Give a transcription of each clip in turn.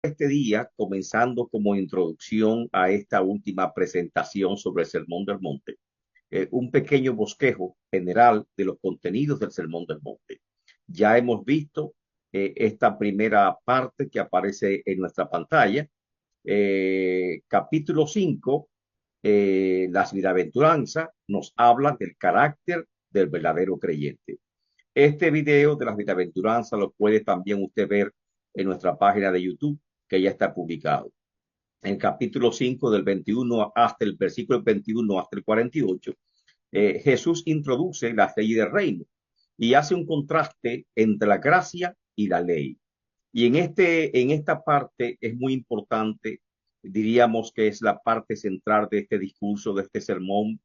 este día, comenzando como introducción a esta última presentación sobre el Sermón del Monte, un pequeño bosquejo general de los contenidos del Sermón del Monte. Ya hemos visto esta primera parte que aparece en nuestra pantalla, capítulo 5, las bienaventuranzas, nos hablan del carácter del verdadero creyente. Este video de las bienaventuranzas lo puede también usted ver en nuestra página de YouTube, que ya está publicado. En el capítulo 5 del 21 hasta el versículo 21 hasta el 48, Jesús introduce la ley del reino y hace un contraste entre la gracia y la ley. Y en esta parte es muy importante, diríamos que es la parte central de este discurso, de este sermón,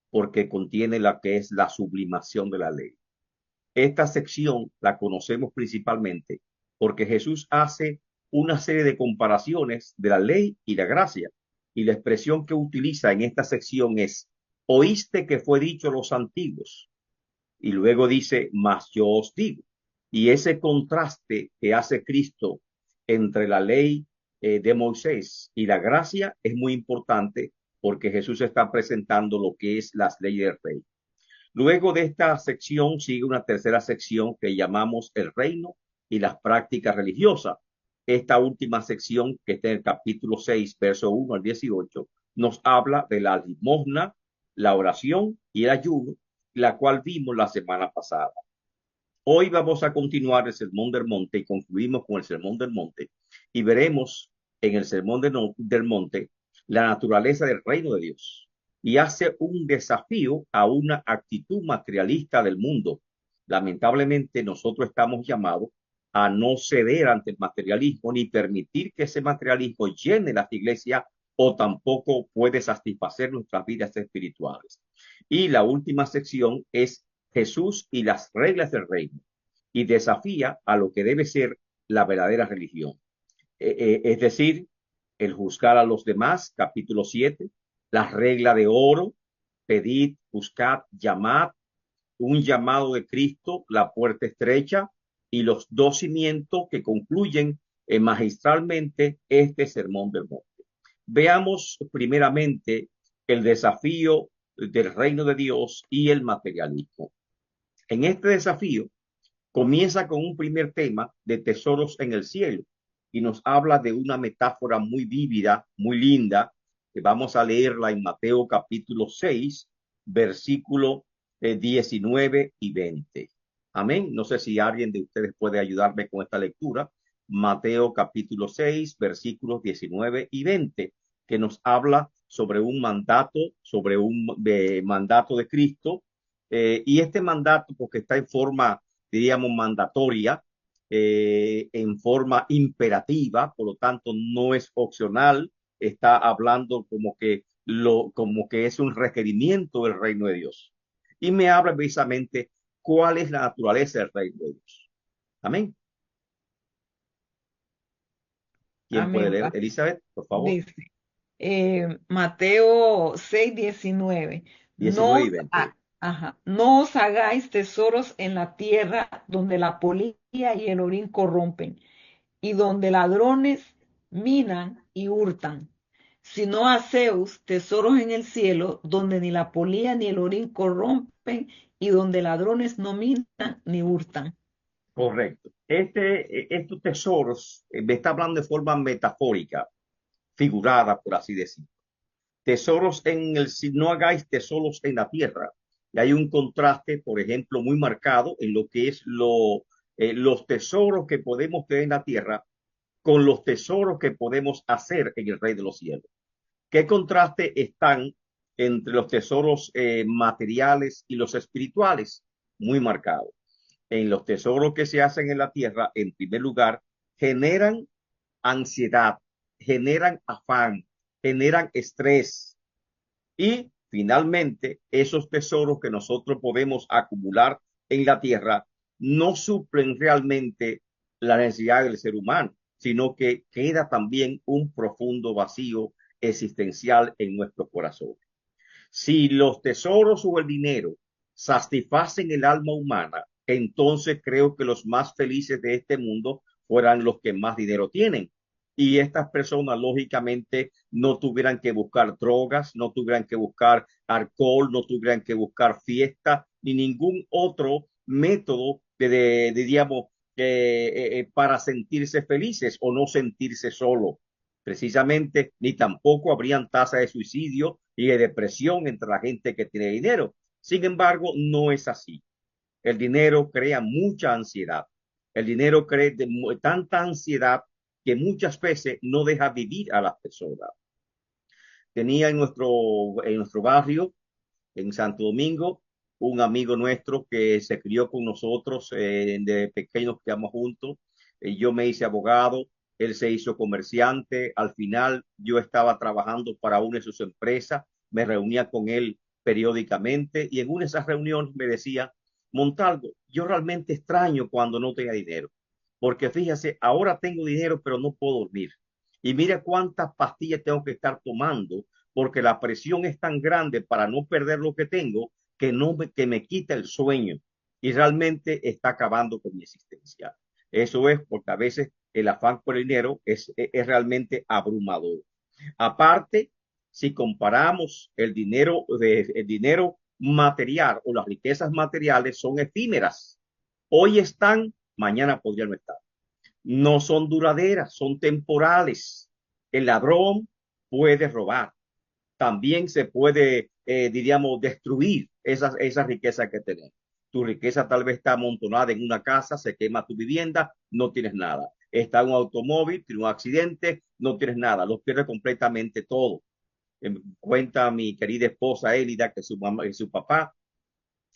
porque contiene la que es la sublimación de la ley. Esta sección la conocemos principalmente porque Jesús hace una serie de comparaciones de la ley y la gracia. Y la expresión que utiliza en esta sección es, oíste que fue dicho a los antiguos. Y luego dice, mas yo os digo. Y ese contraste que hace Cristo entre la ley de Moisés y la gracia es muy importante porque Jesús está presentando lo que es las leyes del rey. Luego de esta sección sigue una tercera sección que llamamos el reino y las prácticas religiosas. Esta última sección, que está en el capítulo 6, verso 1 al 18, nos habla de la limosna, la oración y el ayuno, la cual vimos la semana pasada. Hoy vamos a continuar el Sermón del Monte y concluimos con el Sermón del Monte y veremos en el Sermón del Monte la naturaleza del reino de Dios y hace un desafío a una actitud materialista del mundo. Lamentablemente nosotros estamos llamados a no ceder ante el materialismo ni permitir que ese materialismo llene las iglesias o tampoco puede satisfacer nuestras vidas espirituales. Y la última sección es Jesús y las reglas del reino y desafía a lo que debe ser la verdadera religión. Es decir, el juzgar a los demás, capítulo 7, la regla de oro, pedid, buscad, llamad, un llamado de Cristo, la puerta estrecha y los dos cimientos que concluyen magistralmente este sermón del monte. Veamos primeramente el desafío del reino de Dios y el materialismo. En este desafío comienza con un primer tema de tesoros en el cielo y nos habla de una metáfora muy vívida, muy linda, que vamos a leerla en Mateo capítulo 6, versículo 19 y 20. Amén. No sé si alguien de ustedes puede ayudarme con esta lectura. Mateo capítulo 6, versículos 19 y 20, que nos habla sobre un mandato de Cristo. Y este mandato, porque está en forma, diríamos, mandatoria, en forma imperativa, por lo tanto no es opcional, está hablando como que es un requerimiento del reino de Dios. Y me habla precisamente cuál es la naturaleza del reino de Dios. Amén. ¿Quién puede Amén. leer? Elizabeth, por favor. Dice Mateo 6:19. No, 19 y 20. no os hagáis tesoros en la tierra donde la polilla y el orín corrompen y donde ladrones minan y hurtan, sino haceos tesoros en el cielo donde ni la polilla ni el orín corrompen y donde ladrones no minan ni hurtan. Correcto. Estos tesoros me está hablando de forma metafórica, figurada, por así decirlo. Tesoros si no hagáis tesoros en la tierra. Y hay un contraste, por ejemplo, muy marcado en lo que es los tesoros que podemos tener en la tierra con los tesoros que podemos hacer en el reino de los cielos. ¿Qué contraste están entre los tesoros materiales y los espirituales? Muy marcado. En los tesoros que se hacen en la tierra, en primer lugar, generan ansiedad, generan afán, generan estrés, y finalmente, esos tesoros que nosotros podemos acumular en la tierra no suplen realmente la necesidad del ser humano, sino que queda también un profundo vacío existencial en nuestro corazón. Si los tesoros o el dinero satisfacen el alma humana, entonces creo que los más felices de este mundo fueran los que más dinero tienen. y estas personas lógicamente no tuvieran que buscar drogas, no tuvieran que buscar alcohol, no tuvieran que buscar fiesta, ni ningún otro método digamos, para sentirse felices o no sentirse solo. Precisamente, ni tampoco habrían tasas de suicidio y de depresión entre la gente que tiene dinero. Sin embargo, no es así. El dinero crea mucha ansiedad. El dinero crea tanta ansiedad que muchas veces no deja vivir a las personas. Tenía en nuestro barrio, en Santo Domingo, un amigo nuestro que se crió con nosotros, de pequeños quedamos juntos. Yo me hice abogado, él se hizo comerciante. Al final yo estaba trabajando para una de sus empresas, me reunía con él periódicamente y en una de esas reuniones me decía: Montalvo, yo realmente extraño cuando no tenga dinero, porque fíjese, ahora tengo dinero pero no puedo dormir. Y mira cuántas pastillas tengo que estar tomando porque la presión es tan grande para no perder lo que tengo que me quita el sueño y realmente está acabando con mi existencia. Eso es porque a veces el afán por el dinero es realmente abrumador. Aparte, si comparamos el dinero material o las riquezas materiales son efímeras. Hoy están, mañana podrían no estar. No son duraderas, son temporales. El ladrón puede robar, también se puede, diríamos, destruir esa riqueza que tenemos. Tu riqueza tal vez está amontonada en una casa, se quema tu vivienda, no tienes nada. Está en un automóvil, tiene un accidente, no tienes nada, lo pierde completamente todo. Cuenta mi querida esposa Elida que su papá,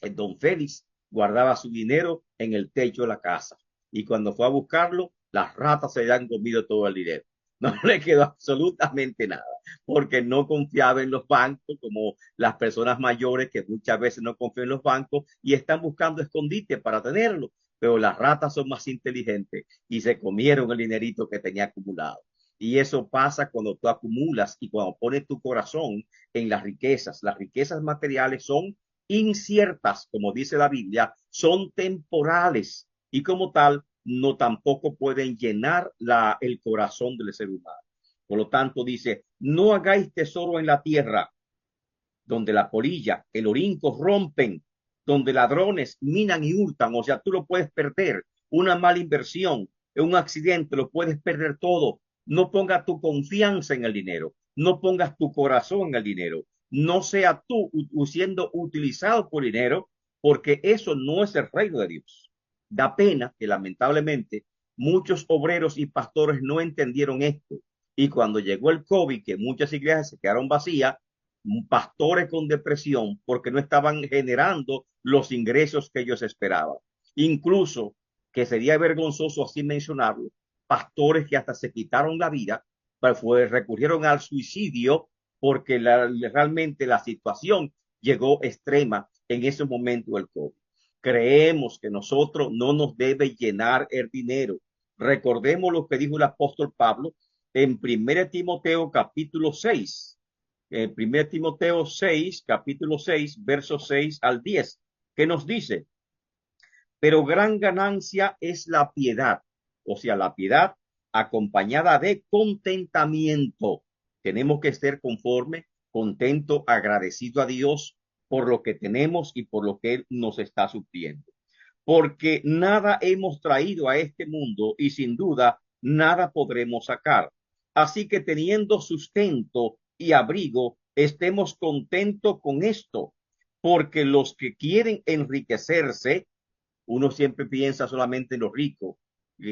el don Félix, guardaba su dinero en el techo de la casa. Y cuando fue a buscarlo, las ratas se habían comido todo el dinero. No le quedó absolutamente nada, porque no confiaba en los bancos, como las personas mayores que muchas veces no confían en los bancos y están buscando escondite para tenerlo. Pero las ratas son más inteligentes y se comieron el dinerito que tenía acumulado. Y eso pasa cuando tú acumulas y cuando pones tu corazón en las riquezas. Las riquezas materiales son inciertas, como dice la Biblia, son temporales y como tal no tampoco pueden llenar el corazón del ser humano. Por lo tanto, dice: no hagáis tesoro en la tierra, donde la polilla, el orín corrompen, donde ladrones minan y hurtan. O sea, tú lo puedes perder. Una mala inversión, un accidente, lo puedes perder todo. No pongas tu confianza en el dinero. No pongas tu corazón en el dinero. No sea tú siendo utilizado por dinero, porque eso no es el reino de Dios. Da pena que lamentablemente muchos obreros y pastores no entendieron esto. Y cuando llegó el COVID, que muchas iglesias se quedaron vacías, pastores con depresión porque no estaban generando los ingresos que ellos esperaban. Incluso, que sería vergonzoso así mencionarlo, pastores que hasta se quitaron la vida, recurrieron al suicidio porque realmente la situación llegó extrema en ese momento del COVID. Creemos que nosotros no nos debe llenar el dinero. Recordemos lo que dijo el apóstol Pablo en 1 Timoteo capítulo 6, 1 Timoteo 6, capítulo 6, versos 6 al 10, que nos dice: pero gran ganancia es la piedad, o sea, la piedad acompañada de contentamiento. Tenemos que ser conforme, contento, agradecido a Dios por lo que tenemos y por lo que Él nos está supliendo. Porque nada hemos traído a este mundo y sin duda nada podremos sacar. Así que teniendo sustento y abrigo, estemos contentos con esto, porque los que quieren enriquecerse, uno siempre piensa solamente en los ricos,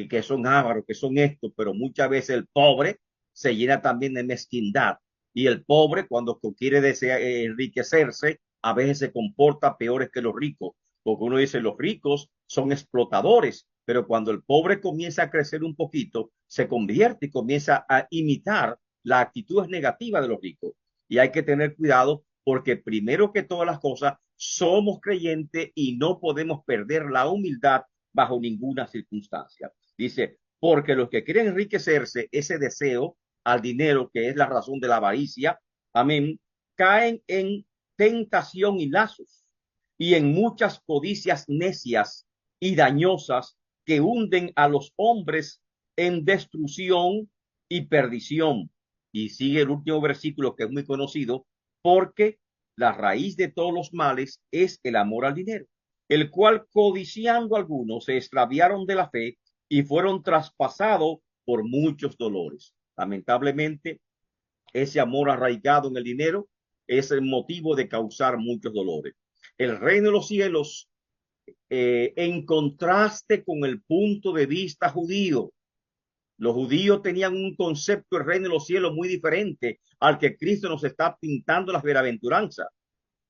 que son ávaros, que son esto, pero muchas veces el pobre se llena también de mezquindad. Y el pobre, cuando quiere enriquecerse, a veces se comporta peores que los ricos, porque uno dice: los ricos son explotadores, pero cuando el pobre comienza a crecer un poquito, se convierte y comienza a imitar las actitudes negativas de los ricos. Y hay que tener cuidado porque primero que todas las cosas, somos creyentes y no podemos perder la humildad bajo ninguna circunstancia. Dice: porque los que quieren enriquecerse, ese deseo al dinero, que es la razón de la avaricia, amén, caen en tentación y lazos y en muchas codicias necias y dañosas que hunden a los hombres en destrucción, y perdición. Y sigue el último versículo que es muy conocido, porque la raíz de todos los males es el amor al dinero, el cual codiciando algunos se extraviaron de la fe y fueron traspasados por muchos dolores. Lamentablemente, ese amor arraigado en el dinero es el motivo de causar muchos dolores. El reino de los cielos, en contraste con el punto de vista judío, los judíos tenían un concepto del reino de los cielos muy diferente al que Cristo nos está pintando las bienaventuranzas.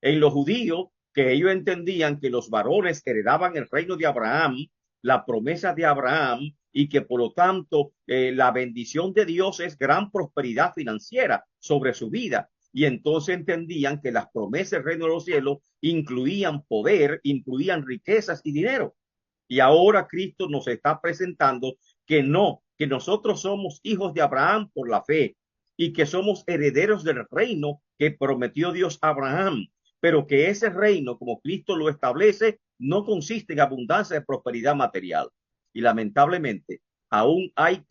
En los judíos, que ellos entendían que los varones heredaban el reino de Abraham, la promesa de Abraham, y que por lo tanto la bendición de Dios es gran prosperidad financiera sobre su vida. Y entonces entendían que las promesas del reino de los cielos incluían poder, incluían riquezas y dinero. Y ahora Cristo nos está presentando que no, que nosotros somos hijos de Abraham por la fe y que somos herederos del reino que prometió Dios a Abraham, pero que ese reino, como Cristo lo establece, no consiste en abundancia de prosperidad material. Y lamentablemente, aún hay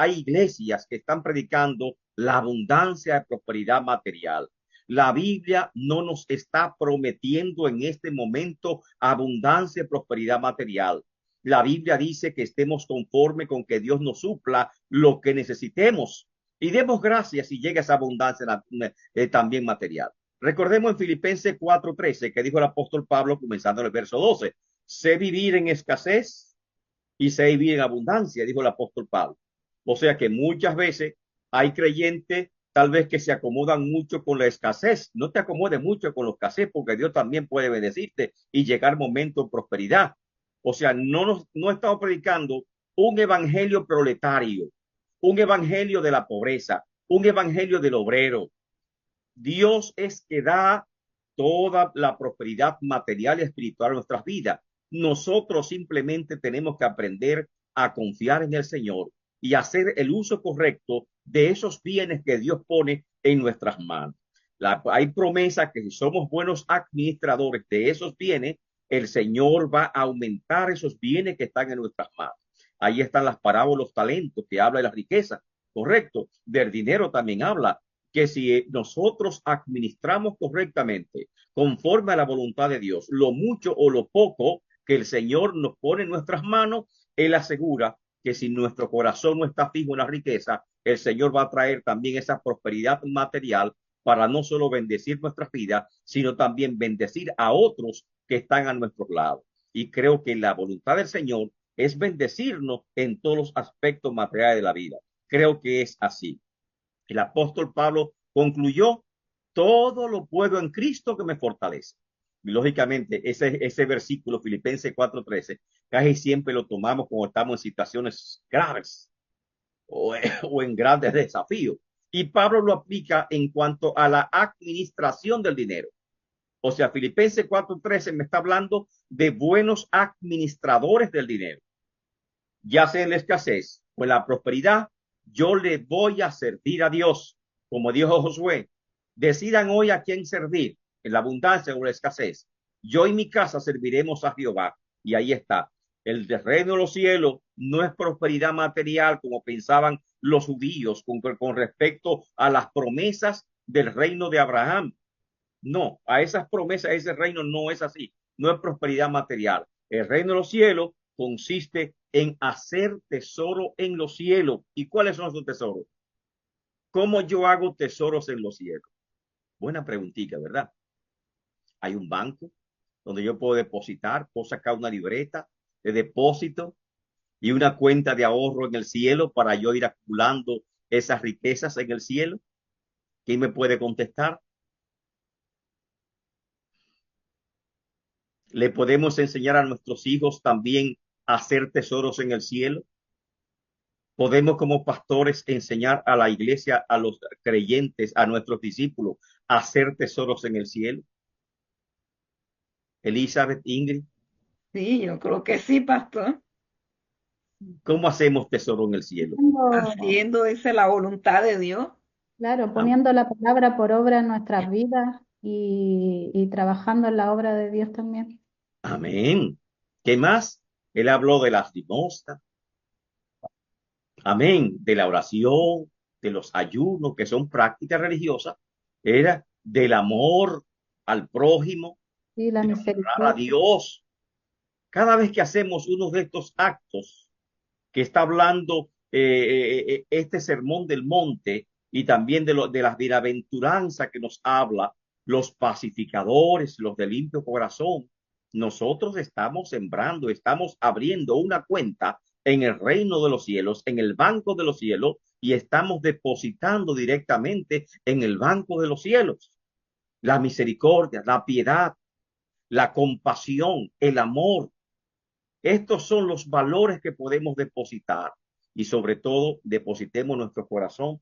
iglesias que están predicando la abundancia de prosperidad material. La Biblia no nos está prometiendo en este momento abundancia y prosperidad material. La Biblia dice que estemos conforme con que Dios nos supla lo que necesitemos y demos gracias si llega esa abundancia también material. Recordemos en Filipenses 4:13 que dijo el apóstol Pablo comenzando en el verso 12, sé vivir en escasez y sé vivir en abundancia, dijo el apóstol Pablo. O sea que muchas veces hay creyentes tal vez que se acomodan mucho con la escasez. No te acomodes mucho con la escasez porque Dios también puede bendecirte y llegar momento de prosperidad. O sea, no estamos predicando un evangelio proletario, un evangelio de la pobreza, un evangelio del obrero. Dios es que da toda la prosperidad material y espiritual a nuestras vidas. Nosotros simplemente tenemos que aprender a confiar en el Señor y hacer el uso correcto de esos bienes que Dios pone en nuestras manos. Hay promesa que si somos buenos administradores de esos bienes, el Señor va a aumentar esos bienes que están en nuestras manos. Ahí están las parábolas, los talentos que habla de la riqueza, correcto. Del dinero también habla que si nosotros administramos correctamente, conforme a la voluntad de Dios, lo mucho o lo poco que el Señor nos pone en nuestras manos, Él asegura que si nuestro corazón no está fijo en la riqueza, el Señor va a traer también esa prosperidad material para no solo bendecir nuestras vidas, sino también bendecir a otros que están a nuestro lado. Y creo que la voluntad del Señor es bendecirnos en todos los aspectos materiales de la vida. Creo que es así. El apóstol Pablo concluyó, todo lo puedo en Cristo que me fortalece. Y lógicamente, ese versículo, Filipenses 4:13, casi siempre lo tomamos cuando estamos en situaciones graves o en grandes desafíos. Y Pablo lo aplica en cuanto a la administración del dinero. O sea, Filipenses 4:13 me está hablando de buenos administradores del dinero, ya sea en la escasez o en la prosperidad. Yo le voy a servir a Dios, como dijo Josué. Decidan hoy a quién servir, en la abundancia o en la escasez. Yo y mi casa serviremos a Jehová. Y ahí está. El reino de los cielos no es prosperidad material como pensaban los judíos con respecto a las promesas del reino de Abraham. No, a esas promesas, ese reino no es así, no es prosperidad material. El reino de los cielos consiste en hacer tesoro en los cielos. ¿Y cuáles son esos tesoros? ¿Cómo yo hago tesoros en los cielos? Buena preguntita, ¿verdad? Hay un banco donde yo puedo depositar, puedo sacar una libreta de depósito y una cuenta de ahorro en el cielo para yo ir acumulando esas riquezas en el cielo. ¿Quién me puede contestar? ¿Le podemos enseñar a nuestros hijos también a hacer tesoros en el cielo? ¿Podemos como pastores enseñar a la iglesia, a los creyentes, a nuestros discípulos a hacer tesoros en el cielo? Elizabeth, Ingrid, Sí, yo creo que sí, pastor. ¿cómo hacemos tesoro en el cielo? Poniendo, Haciendo esa la voluntad de Dios. claro, Am- poniendo la palabra por obra en nuestras vidas y trabajando en la obra de Dios también. Amén. ¿Qué más? Él habló de las limosnas, amén, de la oración, de los ayunos, que son prácticas religiosas, era del amor al prójimo, y la de honrar a misericordia. Dios. Cada vez que hacemos uno de estos actos que está hablando este sermón del monte y también de las bienaventuranzas que nos habla, los pacificadores, los de limpio corazón, nosotros estamos sembrando, estamos abriendo una cuenta en el reino de los cielos, en el banco de los cielos, y estamos depositando directamente en el banco de los cielos la misericordia, la piedad, la compasión, el amor. Estos son los valores que podemos depositar y sobre todo depositemos nuestro corazón,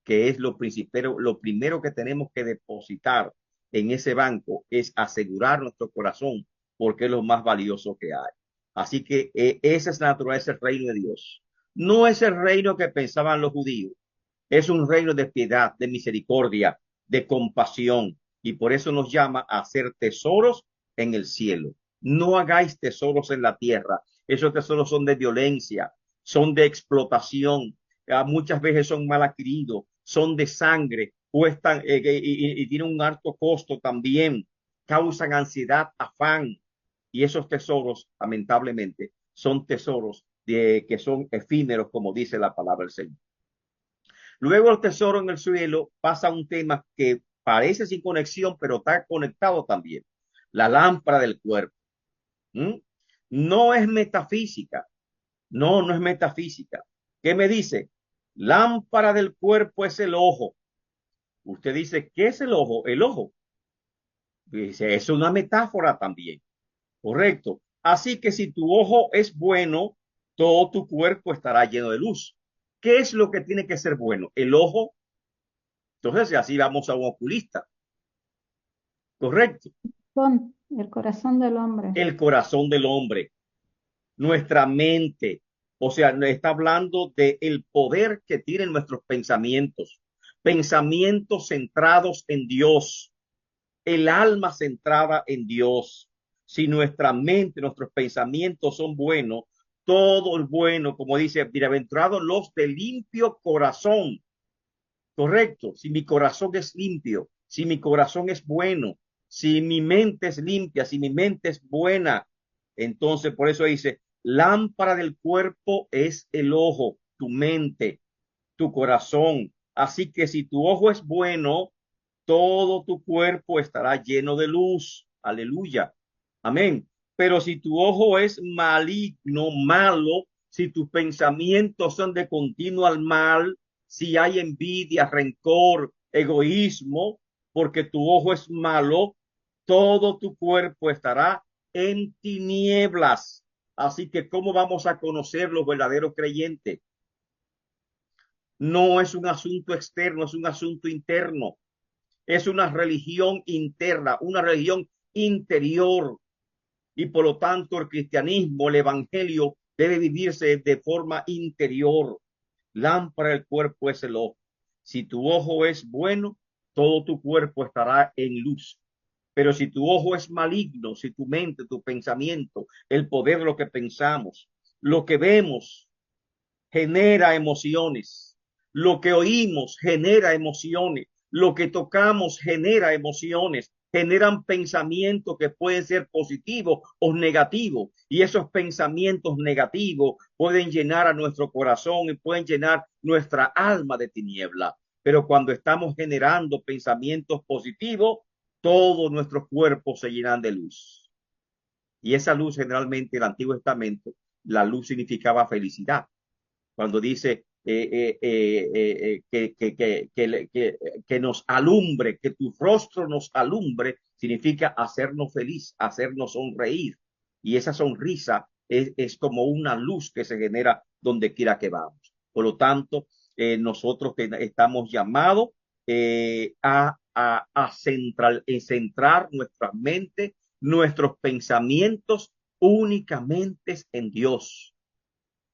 que es lo primero que tenemos que depositar en ese banco es asegurar nuestro corazón porque es lo más valioso que hay. Así que esa es la naturaleza del reino de Dios. No es el reino que pensaban los judíos. Es un reino de piedad, de misericordia, de compasión. Y por eso nos llama a hacer tesoros en el cielo. No hagáis tesoros en la tierra. Esos tesoros son de violencia, son de explotación, muchas veces son mal adquiridos, son de sangre, cuestan y tienen un alto costo también, causan ansiedad, afán. Y esos tesoros, lamentablemente, son tesoros que son efímeros, como dice la palabra del Señor. Luego el tesoro en el cielo pasa a un tema que parece sin conexión, pero está conectado también. La lámpara del cuerpo. ¿Mm? No es metafísica. No, no es metafísica. ¿Qué me dice? Lámpara del cuerpo es el ojo. Usted dice, ¿qué es el ojo? El ojo. Dice, es una metáfora también. Correcto. Así que si tu ojo es bueno, todo tu cuerpo estará lleno de luz. ¿Qué es lo que tiene que ser bueno? El ojo. Entonces, así vamos a un oculista. Correcto. Son el corazón del hombre. El corazón del hombre, nuestra mente. O sea, está hablando de el poder que tienen nuestros pensamientos. Pensamientos centrados en Dios. El alma centrada en Dios. Si nuestra mente, nuestros pensamientos son buenos, todo es bueno, como dice, bienaventurados los de limpio corazón. Correcto. Si mi corazón es limpio, si mi corazón es bueno, si mi mente es limpia, si mi mente es buena, entonces por eso dice, lámpara del cuerpo es el ojo, tu mente, tu corazón. Así que si tu ojo es bueno, todo tu cuerpo estará lleno de luz. Aleluya. Amén. Pero si tu ojo es maligno, malo, si tus pensamientos son de continuo al mal, si hay envidia, rencor, egoísmo, porque tu ojo es malo, todo tu cuerpo estará en tinieblas. Así que, ¿cómo vamos a conocer los verdaderos creyentes? No es un asunto externo, es un asunto interno. Es una religión interna, una religión interior. Y por lo tanto el cristianismo, el evangelio, debe vivirse de forma interior. Lámpara del cuerpo es el ojo. Si tu ojo es bueno, todo tu cuerpo estará en luz. Pero si tu ojo es maligno, si tu mente, tu pensamiento, el poder de lo que pensamos, lo que vemos genera emociones, lo que oímos genera emociones, lo que tocamos genera emociones, generan pensamientos que pueden ser positivos o negativos, y esos pensamientos negativos pueden llenar a nuestro corazón y pueden llenar nuestra alma de tiniebla. Pero cuando estamos generando pensamientos positivos, todos nuestros cuerpos se llenan de luz. Y esa luz generalmente en el Antiguo Testamento, la luz significaba felicidad. Cuando dice que nos alumbre, que tu rostro nos alumbre, significa hacernos feliz, hacernos sonreír. Y esa sonrisa como una luz que se genera donde quiera que vamos. Por lo tanto, nosotros estamos llamados centrar nuestra mente, nuestros pensamientos únicamente en Dios.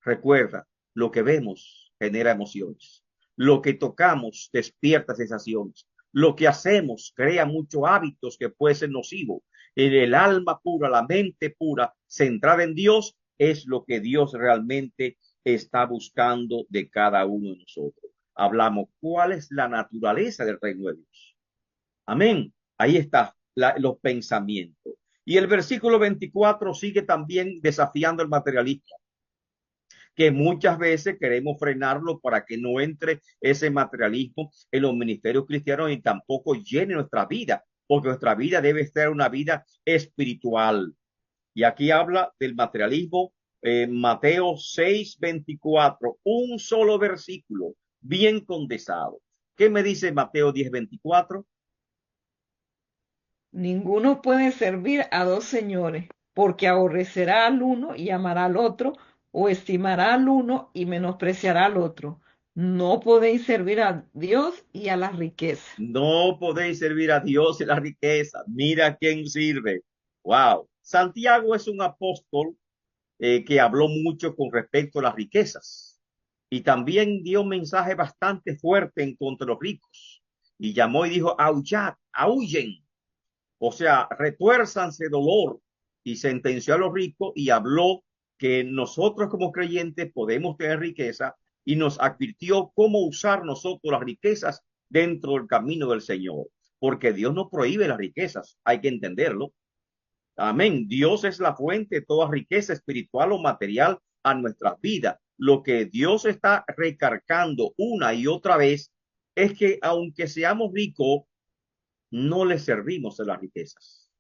Recuerda, lo que vemos genera emociones. Lo que tocamos despierta sensaciones. Lo que hacemos crea muchos hábitos que pueden ser nocivos. El alma pura, la mente pura, centrada en Dios, es lo que Dios realmente está buscando de cada uno de nosotros. Hablamos cuál es la naturaleza del reino de Dios. Amén. Ahí está los pensamientos. Y el versículo 24 sigue también desafiando el materialismo, que muchas veces queremos frenarlo para que no entre ese materialismo en los ministerios cristianos y tampoco llene nuestra vida, porque nuestra vida debe ser una vida espiritual. Y aquí habla del materialismo, Mateo 6:24, un solo versículo, bien condensado. ¿Qué me dice Mateo 10:24? Ninguno puede servir a dos señores, porque aborrecerá al uno y amará al otro, o estimará al uno y menospreciará al otro. No podéis servir a Dios y a las riquezas. No podéis servir a Dios y la riqueza. Mira quién sirve. Wow. Santiago es un apóstol que habló mucho con respecto a las riquezas y también dio un mensaje bastante fuerte en contra de los ricos y llamó y dijo, aullad, aullen, o sea, retuérzanse dolor, y sentenció a los ricos y habló que nosotros como creyentes podemos tener riqueza y nos advirtió cómo usar nosotros las riquezas dentro del camino del Señor, porque Dios no prohíbe las riquezas, hay que entenderlo. Amén. Dios es la fuente de toda riqueza espiritual o material a nuestras vidas. Lo que Dios está recargando una y otra vez es que aunque seamos ricos, no le servimos a las riquezas.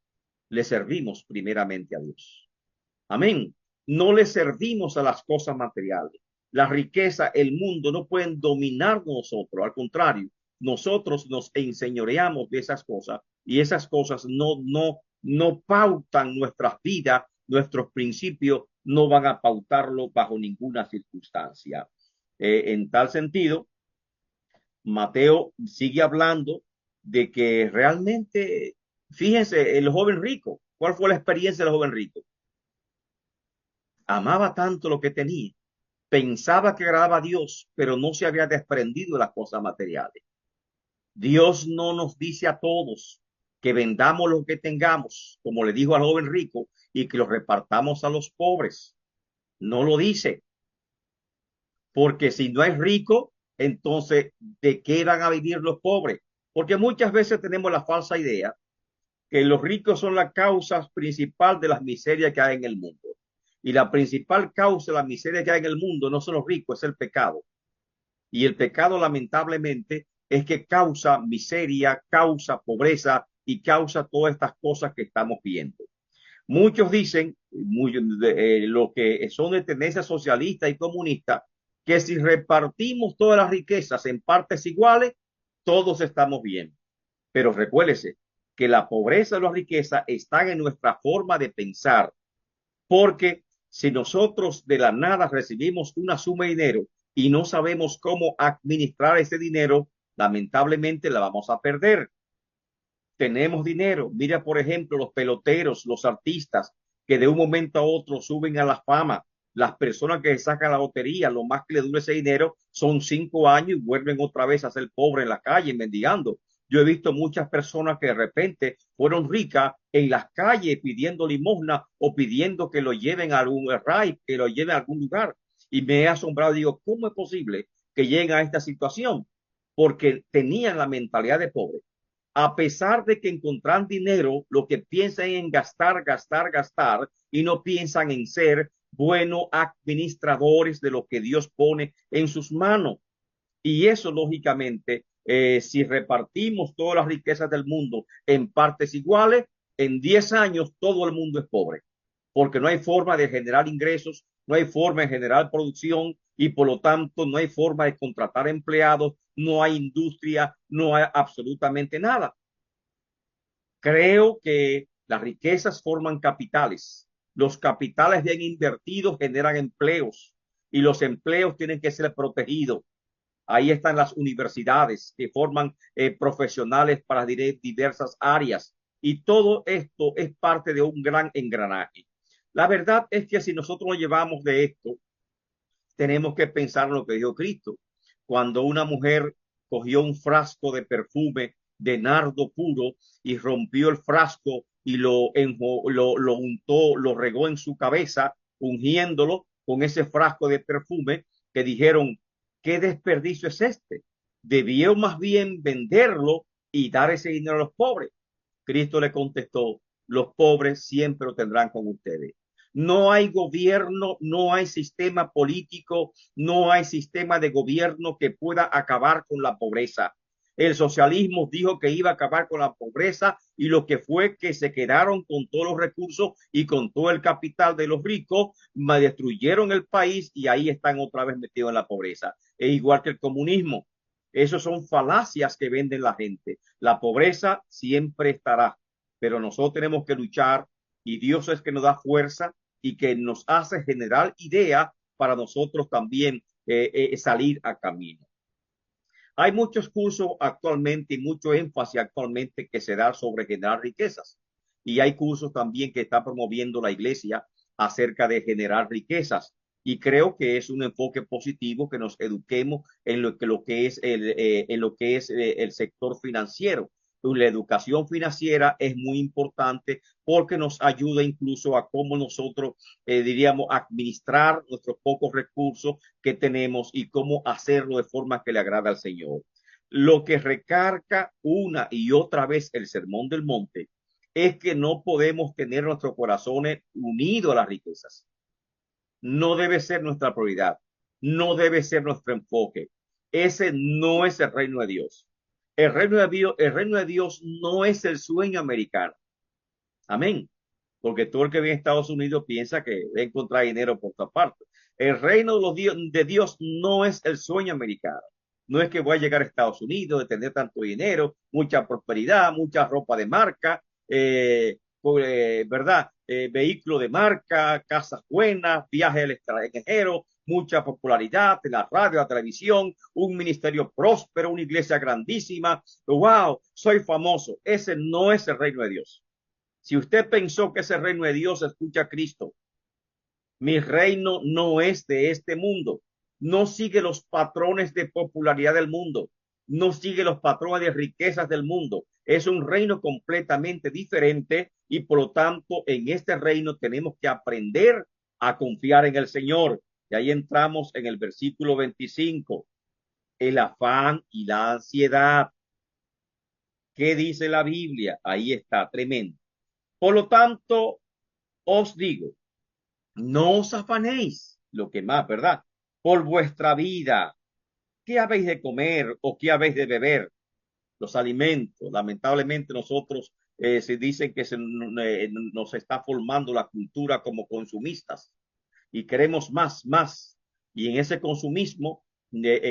Le servimos primeramente a Dios. Amén. No le servimos a las cosas materiales. La riqueza, el mundo no pueden dominar nosotros. Al contrario, nosotros nos enseñoreamos de esas cosas y esas cosas no pautan nuestras vidas, nuestros principios no van a pautarlo bajo ninguna circunstancia. En tal sentido, Mateo sigue hablando de que realmente, fíjense, el joven rico, ¿cuál fue la experiencia del joven rico? Amaba tanto lo que tenía, pensaba que agradaba a Dios, pero no se había desprendido de las cosas materiales. Dios no nos dice a todos que vendamos lo que tengamos, como le dijo al joven rico, y que lo repartamos a los pobres. No lo dice, porque si no es rico, entonces, ¿de qué van a vivir los pobres? Porque muchas veces tenemos la falsa idea que los ricos son la causa principal de las miserias que hay en el mundo. Y la principal causa de la miseria que hay en el mundo no son los ricos, es el pecado. Y el pecado, lamentablemente, es que causa miseria, causa pobreza y causa todas estas cosas que estamos viendo. Muchos dicen, lo que son de tendencia socialista y comunista, que si repartimos todas las riquezas en partes iguales, todos estamos bien. Pero recuérdese que la pobreza y la riqueza están en nuestra forma de pensar, porque si nosotros de la nada recibimos una suma de dinero y no sabemos cómo administrar ese dinero, lamentablemente la vamos a perder. Tenemos dinero. Mira, por ejemplo, los peloteros, los artistas que de un momento a otro suben a la fama. Las personas que sacan la lotería, lo más que le dura ese dinero son 5 años y vuelven otra vez a ser pobres en la calle, mendigando. Yo he visto muchas personas que de repente fueron ricas en las calles pidiendo limosna o pidiendo que lo lleven a algún ride, que lo lleven a algún lugar. Y me he asombrado, digo, ¿cómo es posible que lleguen a esta situación? Porque tenían la mentalidad de pobre. A pesar de que encuentran dinero, lo que piensan en gastar, gastar, gastar y no piensan en ser buenos administradores de lo que Dios pone en sus manos. Y eso, lógicamente, si repartimos todas las riquezas del mundo en partes iguales, en 10 años todo el mundo es pobre, porque no hay forma de generar ingresos, no hay forma de generar producción y por lo tanto no hay forma de contratar empleados, no hay industria, no hay absolutamente nada. Creo que las riquezas forman capitales. Los capitales bien invertidos generan empleos y los empleos tienen que ser protegidos. Ahí están las universidades que forman profesionales para diversas áreas y todo esto es parte de un gran engranaje. La verdad es que si nosotros nos llevamos de esto, tenemos que pensar en lo que dijo Cristo. Cuando una mujer cogió un frasco de perfume de nardo puro y rompió el frasco y lo untó, lo regó en su cabeza, ungiéndolo, con ese frasco de perfume que dijeron, ¿qué desperdicio es este? Debió más bien venderlo y dar ese dinero a los pobres. Cristo le contestó, los pobres siempre lo tendrán con ustedes. No hay gobierno, no hay sistema político, no hay sistema de gobierno que pueda acabar con la pobreza. El socialismo dijo que iba a acabar con la pobreza y lo que fue que se quedaron con todos los recursos y con todo el capital de los ricos, destruyeron el país y ahí están otra vez metidos en la pobreza. Es igual que el comunismo. Esos son falacias que venden la gente. La pobreza siempre estará, pero nosotros tenemos que luchar y Dios es que nos da fuerza y que nos hace generar idea para nosotros también salir a camino. Hay muchos cursos actualmente y mucho énfasis actualmente que se da sobre generar riquezas. Y hay cursos también que está promoviendo la iglesia acerca de generar riquezas. Y creo que es un enfoque positivo que nos eduquemos en lo que es el sector financiero. La educación financiera es muy importante porque nos ayuda incluso a cómo nosotros, diríamos, administrar nuestros pocos recursos que tenemos y cómo hacerlo de forma que le agrada al Señor. Lo que recarga una y otra vez el Sermón del Monte es que no podemos tener nuestros corazones unidos a las riquezas. No debe ser nuestra prioridad, no debe ser nuestro enfoque. Ese no es el reino de Dios. El reino de Dios no es el sueño americano. Amén. Porque todo el que viene a Estados Unidos piensa que va a encontrar dinero por todas partes. El reino de Dios no es el sueño americano. No es que voy a llegar a Estados Unidos, de tener tanto dinero, mucha prosperidad, mucha ropa de marca, ¿verdad? Vehículo de marca, casas buenas, viajes al extranjero, mucha popularidad en la radio, la televisión, un ministerio próspero, una iglesia grandísima. ¡Wow! Soy famoso. Ese no es el reino de Dios. Si usted pensó que ese reino de Dios, escucha a Cristo. Mi reino no es de este mundo. No sigue los patrones de popularidad del mundo. No sigue los patrones de riquezas del mundo. Es un reino completamente diferente y por lo tanto en este reino tenemos que aprender a confiar en el Señor. Y ahí entramos en el versículo 25. El afán y la ansiedad. ¿Qué dice la Biblia? Ahí está, tremendo. Por lo tanto, os digo, no os afanéis, lo que más, ¿verdad? Por vuestra vida, ¿qué habéis de comer o qué habéis de beber? Los alimentos. Lamentablemente nosotros se dicen que nos está formando la cultura como consumistas y queremos más, más. Y en ese consumismo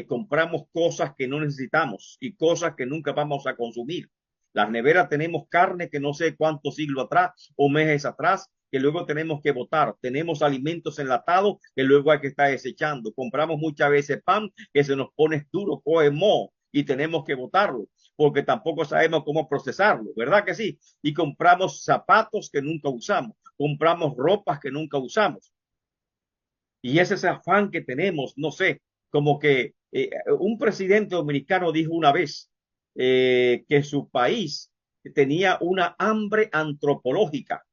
compramos cosas que no necesitamos y cosas que nunca vamos a consumir. Las neveras tenemos carne que no sé cuántos siglos atrás o meses atrás que luego tenemos que botar. Tenemos alimentos enlatados que luego hay que estar desechando. Compramos muchas veces pan que se nos pone duro, coge moho y tenemos que botarlo porque tampoco sabemos cómo procesarlo, ¿verdad que sí? Y compramos zapatos que nunca usamos, compramos ropas que nunca usamos. Y ese es el afán que tenemos, no sé, como que un presidente dominicano dijo una vez que su país tenía una hambre antropológica.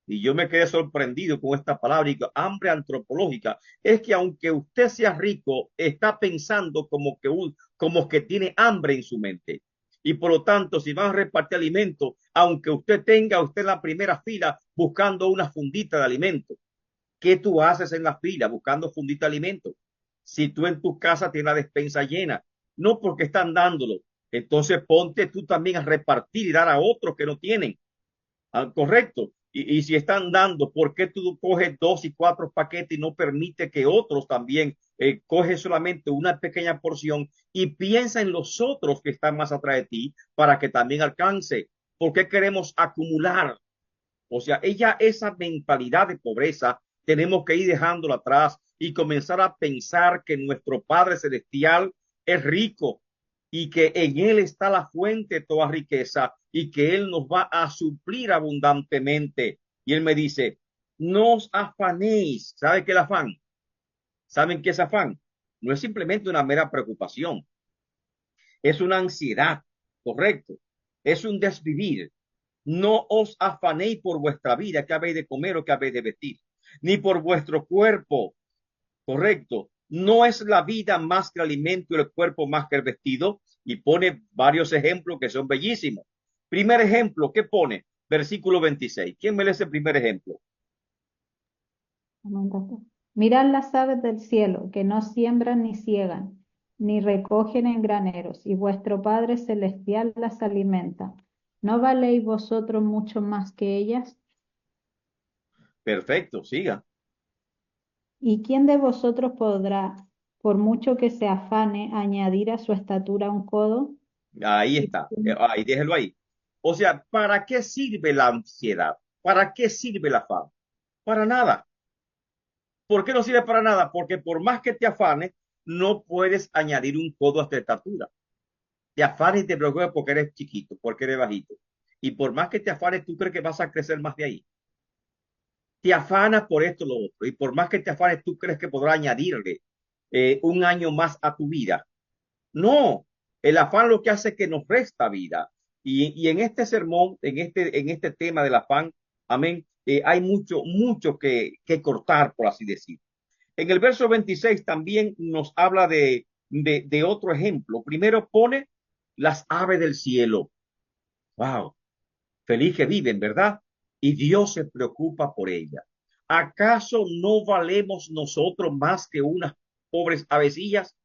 Y yo me quedé sorprendido con esta palabra, hambre antropológica. Es que aunque usted sea rico, está pensando como que tiene hambre en su mente. Y por lo tanto, si van a repartir alimentos, aunque usted tenga usted en la primera fila buscando una fundita de alimentos, ¿qué tú haces en la fila buscando fundita de alimentos? Si tú en tu casa tienes la despensa llena, no porque están dándolo, entonces ponte tú también a repartir y dar a otros que no tienen. Correcto. Y si están dando, ¿por qué tú coges 2 y 4 paquetes y no permite que otros también cogen solamente una pequeña porción y piensa en los otros que están más atrás de ti para que también alcance? ¿Por qué queremos acumular? O sea, esa mentalidad de pobreza tenemos que ir dejándola atrás y comenzar a pensar que nuestro Padre Celestial es rico y que en Él está la fuente de toda riqueza y que Él nos va a suplir abundantemente. Y Él me dice, no os afanéis. ¿Sabe qué es el afán? ¿Saben qué es afán? No es simplemente una mera preocupación, es una ansiedad, correcto. Es un desvivir. No os afanéis por vuestra vida, que habéis de comer o que habéis de vestir, ni por vuestro cuerpo, Correcto. No es la vida más que el alimento y el cuerpo más que el vestido. Y pone varios ejemplos que son bellísimos. Primer ejemplo, ¿qué pone? Versículo 26. ¿Quién me lee ese primer ejemplo? Mirad las aves del cielo, que no siembran ni ciegan, ni recogen en graneros, y vuestro Padre celestial las alimenta. ¿No valéis vosotros mucho más que ellas? Perfecto, siga. ¿Y quién de vosotros podrá, por mucho que se afane, añadir a su estatura un codo? Ahí está. Ahí déjelo ahí. O sea, ¿para qué sirve la ansiedad? ¿Para qué sirve la afán? Para nada. ¿Por qué no sirve para nada? Porque por más que te afanes, no puedes añadir un codo a tu estatura. Te afanes y te preocupes porque eres chiquito, porque eres bajito. Y por más que te afanes, tú crees que vas a crecer más de ahí. Te afanas por esto o lo otro. Y por más que te afanes, tú crees que podrás añadirle un año más a tu vida. No, el afán lo que hace es que nos resta vida. Y en este sermón, en este tema del afán, amén, hay mucho que cortar, por así decir. En el verso 26 también nos habla de otro ejemplo. Primero pone las aves del cielo. Wow, feliz que viven, ¿verdad? Y Dios se preocupa por ellas. ¿Acaso no valemos nosotros más que unas pobres avecillas?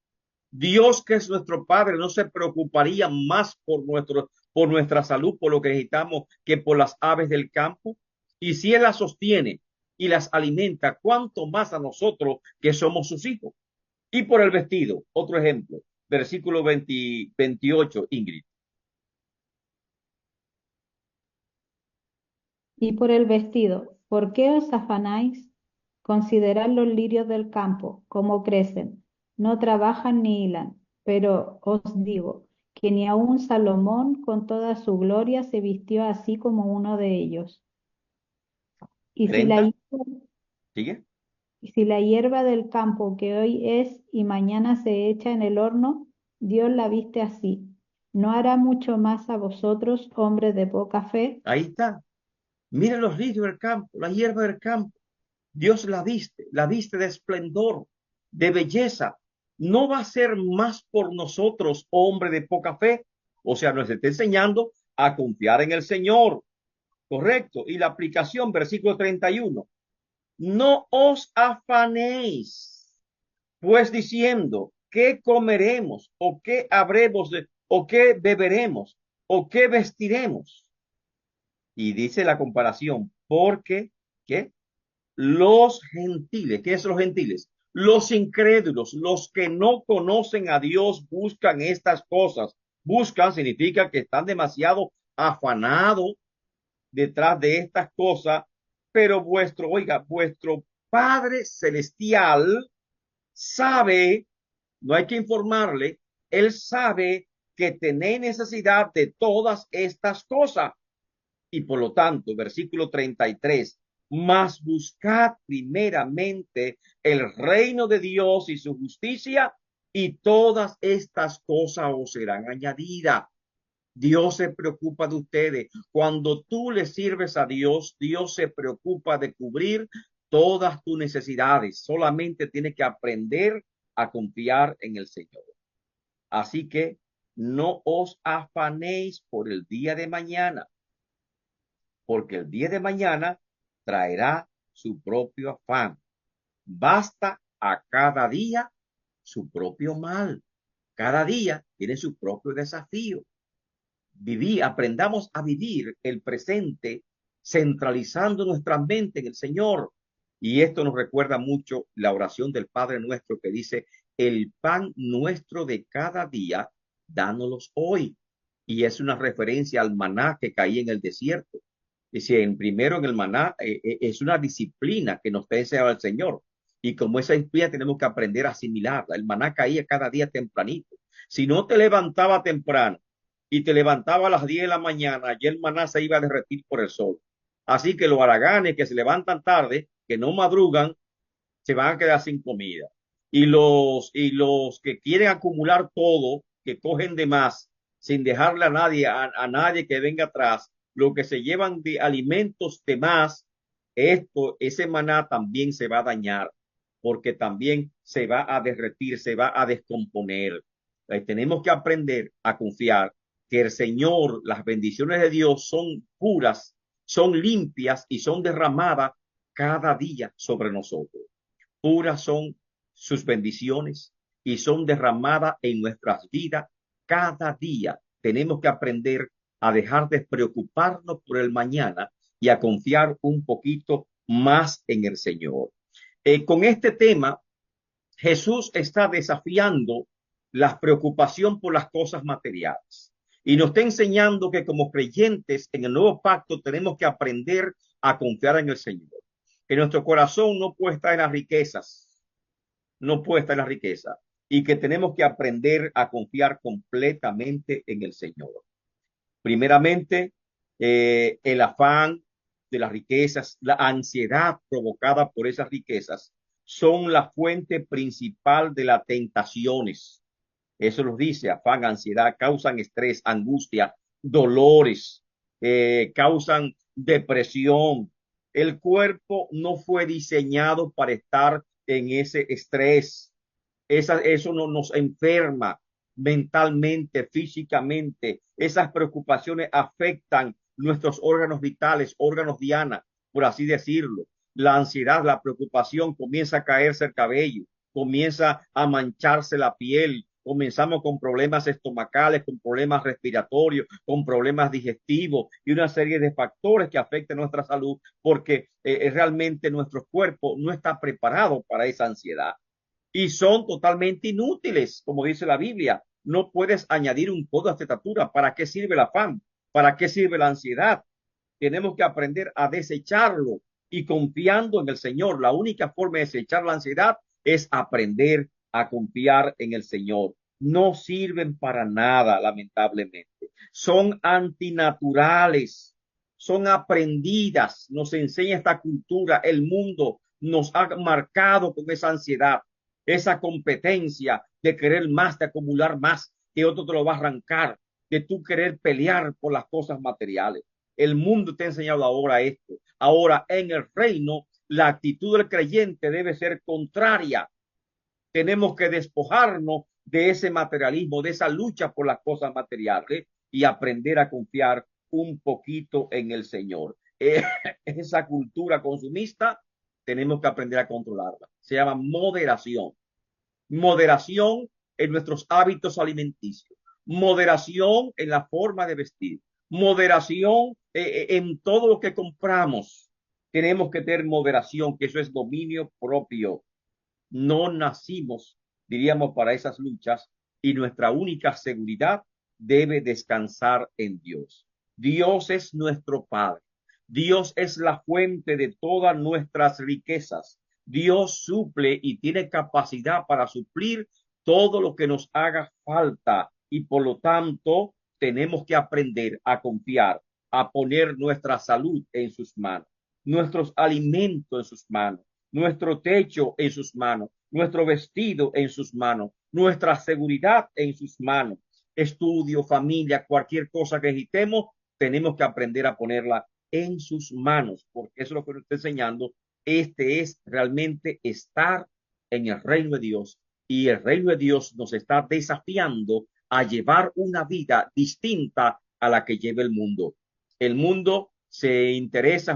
Dios, que es nuestro Padre, no se preocuparía más por nuestra salud, por lo que necesitamos, que por las aves del campo. Y si Él las sostiene y las alimenta, ¿cuánto más a nosotros que somos sus hijos? Y por el vestido, otro ejemplo, versículo 28, Ingrid. Y por el vestido, ¿por qué os afanáis? Considerad los lirios del campo, cómo crecen, no trabajan ni hilan, pero os digo que ni aun Salomón con toda su gloria se vistió así como uno de ellos. Y si la, 30, hierba- ¿sigue? y si la hierba del campo que hoy es y mañana se echa en el horno, Dios la viste así. ¿No hará mucho más a vosotros, hombres de poca fe? Ahí está. Miren los lirios del campo, la hierba del campo. Dios la viste de esplendor, de belleza. ¿No va a ser más por nosotros, hombre de poca fe? O sea, nos está enseñando a confiar en el Señor. Correcto. Y la aplicación, versículo 31. No os afanéis, pues diciendo, ¿qué comeremos? ¿O qué habremos de, o qué beberemos? ¿O qué vestiremos? Y dice la comparación, porque, ¿qué? Los gentiles, ¿qué es los gentiles? Los incrédulos, los que no conocen a Dios, buscan estas cosas. Buscan significa que están demasiado afanados detrás de estas cosas, pero vuestro Padre Celestial sabe, no hay que informarle, Él sabe que tenéis necesidad de todas estas cosas. Y por lo tanto, versículo 33, mas buscad primeramente el reino de Dios y su justicia, y todas estas cosas os serán añadidas. Dios se preocupa de ustedes. Cuando tú le sirves a Dios, Dios se preocupa de cubrir todas tus necesidades. Solamente tienes que aprender a confiar en el Señor. Así que no os afanéis por el día de mañana, porque el día de mañana traerá su propio afán. Basta a cada día su propio mal. Cada día tiene su propio desafío. Aprendamos a vivir el presente centralizando nuestra mente en el Señor. Y esto nos recuerda mucho la oración del Padre nuestro que dice, el pan nuestro de cada día, dánoslos hoy. Y es una referencia al maná que caía en el desierto. Dice, primero en el maná es una disciplina que nos enseñaba el Señor. Y como esa disciplina tenemos que aprender a asimilarla. El maná caía cada día tempranito. Si no te levantaba temprano, y te levantaba a las 10 de la mañana, y el maná se iba a derretir por el sol. Así que los haraganes que se levantan tarde, que no madrugan, se van a quedar sin comida. Y los que quieren acumular todo, que cogen de más, sin dejarle a nadie que venga atrás, lo que se llevan de alimentos de más, ese maná también se va a dañar. porque también se va a derretir, se va a descomponer. Tenemos que aprender a confiar que el Señor, las bendiciones de Dios son puras, son limpias y son derramadas cada día sobre nosotros. Puras son sus bendiciones y son derramadas en nuestras vidas cada día. Tenemos que aprender a dejar de preocuparnos por el mañana y a confiar un poquito más en el Señor. Con este tema, Jesús está desafiando la preocupación por las cosas materiales y nos está enseñando que como creyentes en el nuevo pacto tenemos que aprender a confiar en el Señor. Que nuestro corazón no puede estar en las riquezas, no puede estar en la riqueza, y que tenemos que aprender a confiar completamente en el Señor. Primeramente, el afán de las riquezas, la ansiedad provocada por esas riquezas, son la fuente principal de las tentaciones. Eso nos dice, afán, ansiedad, causan estrés, angustia, dolores, causan depresión. El cuerpo no fue diseñado para estar en ese estrés. Eso no nos enferma mentalmente, físicamente. Esas preocupaciones afectan nuestros órganos vitales, órganos diana, por así decirlo. La ansiedad, la preocupación, comienza a caerse el cabello, comienza a mancharse la piel, comenzamos con problemas estomacales, con problemas respiratorios, con problemas digestivos y una serie de factores que afectan nuestra salud porque realmente nuestro cuerpo no está preparado para esa ansiedad y son totalmente inútiles, como dice la Biblia. No puedes añadir un codo a esta estatura. ¿Para qué sirve el afán? ¿Para qué sirve la ansiedad? Tenemos que aprender a desecharlo y confiando en el Señor. La única forma de desechar la ansiedad es aprender a confiar en el Señor. No sirven para nada, lamentablemente. Son antinaturales, son aprendidas. Nos enseña esta cultura, el mundo nos ha marcado con esa ansiedad, esa competencia de querer más, de acumular más, que otro te lo va a arrancar, de tú querer pelear por las cosas materiales. El mundo te ha enseñado ahora esto. Ahora en el reino, la actitud del creyente debe ser contraria. Tenemos que despojarnos de ese materialismo, de esa lucha por las cosas materiales y aprender a confiar un poquito en el Señor. Esa cultura consumista tenemos que aprender a controlarla. Se llama moderación. Moderación en nuestros hábitos alimenticios. Moderación en la forma de vestir. Moderación en todo lo que compramos. Tenemos que tener moderación, que eso es dominio propio. No nacimos, diríamos, para esas luchas y nuestra única seguridad debe descansar en Dios. Dios es nuestro Padre. Dios es la fuente de todas nuestras riquezas. Dios suple y tiene capacidad para suplir todo lo que nos haga falta y por lo tanto tenemos que aprender a confiar, a poner nuestra salud en sus manos, nuestros alimentos en sus manos, nuestro techo en sus manos, nuestro vestido en sus manos, nuestra seguridad en sus manos, estudio, familia, cualquier cosa que necesitemos, tenemos que aprender a ponerla en sus manos, porque eso es lo que nos está enseñando. Este es realmente estar en el reino de Dios y el reino de Dios nos está desafiando a llevar una vida distinta a la que lleva el mundo. El mundo se interesa